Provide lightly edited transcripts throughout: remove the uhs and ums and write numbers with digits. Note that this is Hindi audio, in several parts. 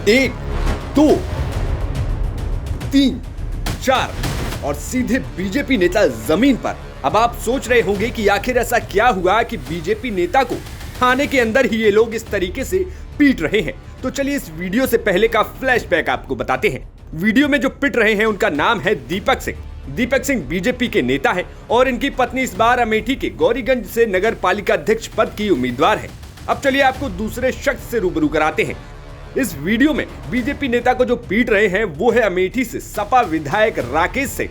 1, 2, 3, 4 और सीधे बीजेपी नेता जमीन पर। अब आप सोच रहे होंगे कि आखिर ऐसा क्या हुआ कि बीजेपी नेता को थाने के अंदर ही ये लोग इस तरीके से पीट रहे हैं। तो चलिए इस वीडियो से पहले का फ्लैशबैक आपको बताते हैं। वीडियो में जो पिट रहे हैं उनका नाम है दीपक सिंह। दीपक सिंह बीजेपी के नेता है और इनकी पत्नी इस बार अमेठी के गौरीगंज से नगर पालिका अध्यक्ष पद की उम्मीदवार है। अब चलिए आपको दूसरे शख्स से रूबरू कराते हैं। इस वीडियो में बीजेपी नेता को जो पीट रहे हैं वो है अमेठी से सपा विधायक राकेश सिंह।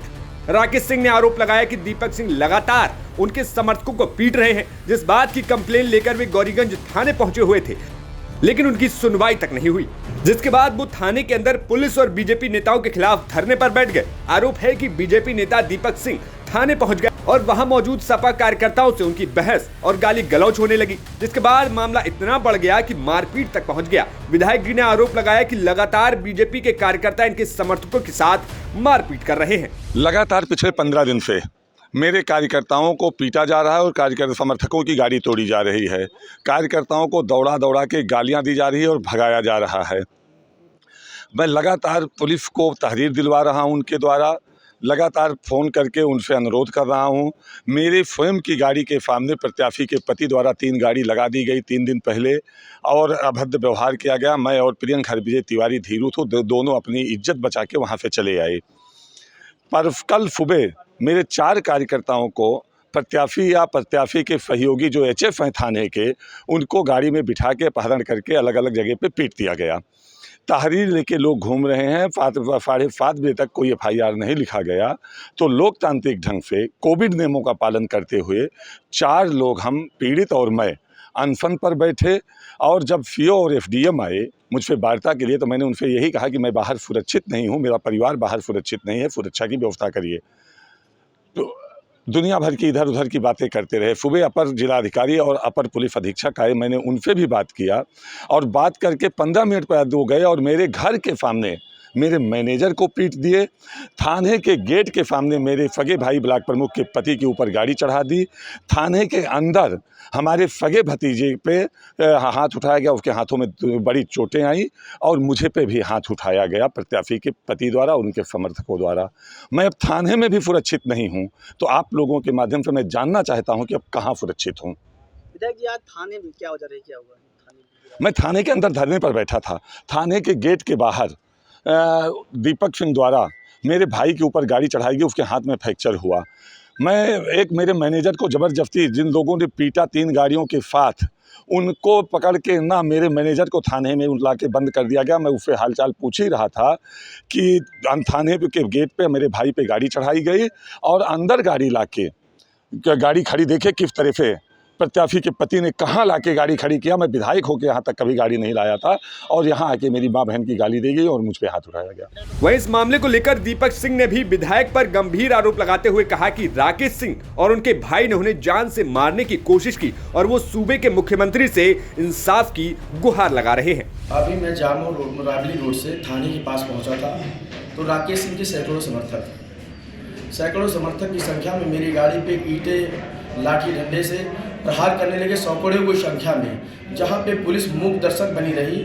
राकेश सिंह ने आरोप लगाया कि दीपक सिंह लगातार उनके समर्थकों को पीट रहे हैं, जिस बात की कंप्लेन लेकर वे गौरीगंज थाने पहुंचे हुए थे, लेकिन उनकी सुनवाई तक नहीं हुई, जिसके बाद वो थाने के अंदर पुलिस और बीजेपी नेताओं के खिलाफ धरने पर बैठ गए। आरोप है कि बीजेपी नेता दीपक सिंह थाने पहुंच गए और वहां मौजूद सपा कार्यकर्ताओं से उनकी बहस और गाली गलौज होने लगी, जिसके बाद मामला इतना बढ़ गया कि मारपीट तक पहुंच गया। विधायक जी ने आरोप लगाया कि लगातार बीजेपी के कार्यकर्ता इनके समर्थकों के साथ मारपीट कर रहे हैं। लगातार पिछले 15 दिन से मेरे कार्यकर्ताओं को पीटा जा रहा है और कार्यकर्ता समर्थकों की गाड़ी तोड़ी जा रही है। कार्यकर्ताओं को दौड़ा दौड़ा के गालियां दी जा रही है और भगाया जा रहा है। मैं लगातार पुलिस को तहरीर दिलवा रहा हूं, उनके द्वारा लगातार फ़ोन करके उनसे अनुरोध कर रहा हूं। मेरे स्वयं की गाड़ी के सामने प्रत्याशी के पति द्वारा 3 गाड़ी लगा दी गई 3 दिन पहले और अभद्र व्यवहार किया गया। मैं और प्रियंक हरविजय तिवारी धीरू तो दोनों अपनी इज्जत बचा के वहाँ से चले आए। पर कल सुबह मेरे 4 कार्यकर्ताओं को प्रत्याशी के सहयोगी जो एचएफ हैं थाने के, उनको गाड़ी में बिठा के अपहरण करके अलग अलग जगह पे पीट दिया गया। तहरीर लेके लोग घूम रहे हैं। 7:30 बजे तक कोई FIR नहीं लिखा गया। तो लोकतांत्रिक ढंग से कोविड नियमों का पालन करते हुए 4 लोग, हम पीड़ित और मैं, अनशन पर बैठे। और जब CO और FDM आए मुझसे वार्ता के लिए, तो मैंने उनसे यही कहा कि मैं बाहर सुरक्षित नहीं हूँ, मेरा परिवार बाहर सुरक्षित नहीं है, सुरक्षा की व्यवस्था करिए। तो दुनिया भर की इधर उधर की बातें करते रहे। सुबह अपर जिलाधिकारी और अपर पुलिस अधीक्षक आए, मैंने उनसे भी बात किया और बात करके 15 मिनट बाद वो गए और मेरे घर के सामने मेरे मैनेजर को पीट दिए। थाने के गेट के सामने मेरे सगे भाई ब्लॉक प्रमुख के पति के ऊपर गाड़ी चढ़ा दी। थाने के अंदर हमारे सगे भतीजे पे हाथ उठाया गया, उसके हाथों में बड़ी चोटें आई और मुझे पे भी हाथ उठाया गया प्रत्याशी के पति द्वारा और उनके समर्थकों द्वारा। मैं अब थाने में भी सुरक्षित नहीं हूँ। तो आप लोगों के माध्यम से मैं जानना चाहता हूँ कि अब कहाँ सुरक्षित हूँ। विधायक जी, आज थाने में क्या वजह रही, क्या हुआ? मैं थाने के अंदर धरने पर बैठा था। थाने के गेट के बाहर दीपक सिंह द्वारा मेरे भाई के ऊपर गाड़ी चढ़ाई गई, उसके हाथ में फ्रैक्चर हुआ। मेरे मैनेजर को ज़बरदस्ती जिन लोगों ने पीटा 3 गाड़ियों के साथ, उनको पकड़ के ना मेरे मैनेजर को थाने में ला के बंद कर दिया गया। मैं उससे हालचाल पूछ ही रहा था कि थाने के गेट पे मेरे भाई पे गाड़ी चढ़ाई गई और अंदर गाड़ी ला के गाड़ी खड़ी, देखे किस तरह से प्रत्याशी के पति ने कहाँ लाके गाड़ी खड़ी किया। मैं विधायक होकर यहाँ तक कभी गाड़ी नहीं लाया था और यहाँ आके मेरी माँ बहन की गाली दी गई और मुझ पे हाथ उठाया गया। वहीं इस मामले को लेकर दीपक सिंह ने भी विधायक पर गंभीर आरोप लगाते हुए कहा कि राकेश सिंह और उनके भाई ने उन्हें जान से मारने की कोशिश की और वो सूबे के मुख्यमंत्री से इंसाफ की गुहार लगा रहे हैं। अभी मैं जामो राबली रोड से थाने के पास पहुँचा था तो राकेश सिंह के सैकड़ों समर्थक की संख्या में मेरी गाड़ी पे ईंटें, लाठी डंडे से प्रहार करने लगे, सैकड़ों की संख्या में, जहां पे पुलिस मूक दर्शक बनी रही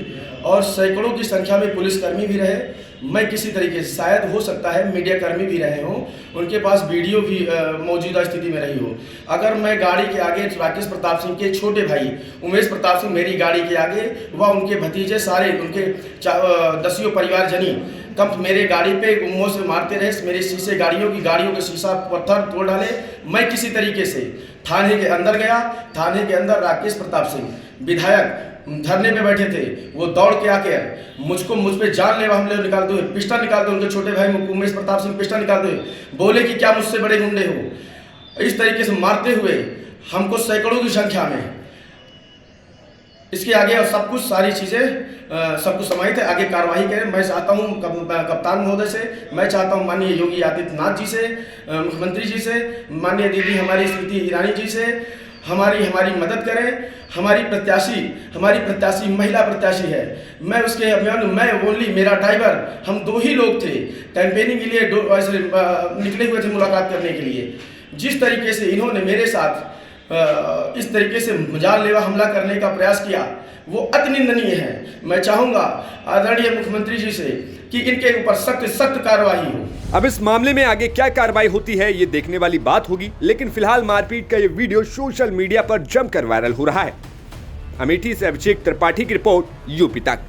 और सैकड़ों की संख्या में पुलिसकर्मी भी रहे। मैं किसी तरीके से, शायद हो सकता है मीडिया कर्मी भी रहे हों, उनके पास वीडियो भी मौजूदा स्थिति में रही हो। अगर मैं गाड़ी के आगे राकेश प्रताप सिंह के छोटे भाई उमेश प्रताप सिंह मेरी गाड़ी के आगे व उनके भतीजे सारे उनके 10 परिवारजनी कब मेरे गाड़ी पे मुँह से मारते रहे, मेरे शीशे गाड़ियों के शीशा पत्थर तोड़ डाले। मैं किसी तरीके से थाने के अंदर गया। थाने के अंदर राकेश प्रताप सिंह विधायक धरने पे बैठे थे, वो दौड़ के आके मुझ पे जानलेवा हमले निकालते हुए, पिस्टल निकालते हुए, उनके छोटे भाई उमेश प्रताप सिंह पिस्टल निकालते हुए बोले कि क्या मुझसे बड़े गुंडे हो। इस तरीके से मारते हुए हमको सैकड़ों की संख्या में, इसके आगे और सब कुछ सारी चीज़ें सब कुछ समाहित है। आगे कार्रवाई करें। मैं चाहता हूँ कप्तान महोदय से, मैं चाहता हूँ माननीय योगी आदित्यनाथ जी से, मुख्यमंत्री जी से, माननीय दीदी हमारी स्मृति ईरानी जी से हमारी मदद करें। हमारी प्रत्याशी महिला प्रत्याशी है। मैं उसके अभियान मैं ओनली मेरा ड्राइवर, हम 2 ही लोग थे कैंपेनिंग के लिए निकले हुए थे मुलाकात करने के लिए। जिस तरीके से इन्होंने मेरे साथ इस तरीके से जानलेवा हमला करने का प्रयास किया वो अति निंदनीय है। मैं चाहूँगा आदरणीय मुख्यमंत्री जी से कि इनके ऊपर सख्त सख्त कार्रवाई हो। अब इस मामले में आगे क्या कार्रवाई होती है ये देखने वाली बात होगी, लेकिन फिलहाल मारपीट का ये वीडियो सोशल मीडिया पर जमकर वायरल हो रहा है। अमेठी से अभिषेक त्रिपाठी की रिपोर्ट, यूपी तक।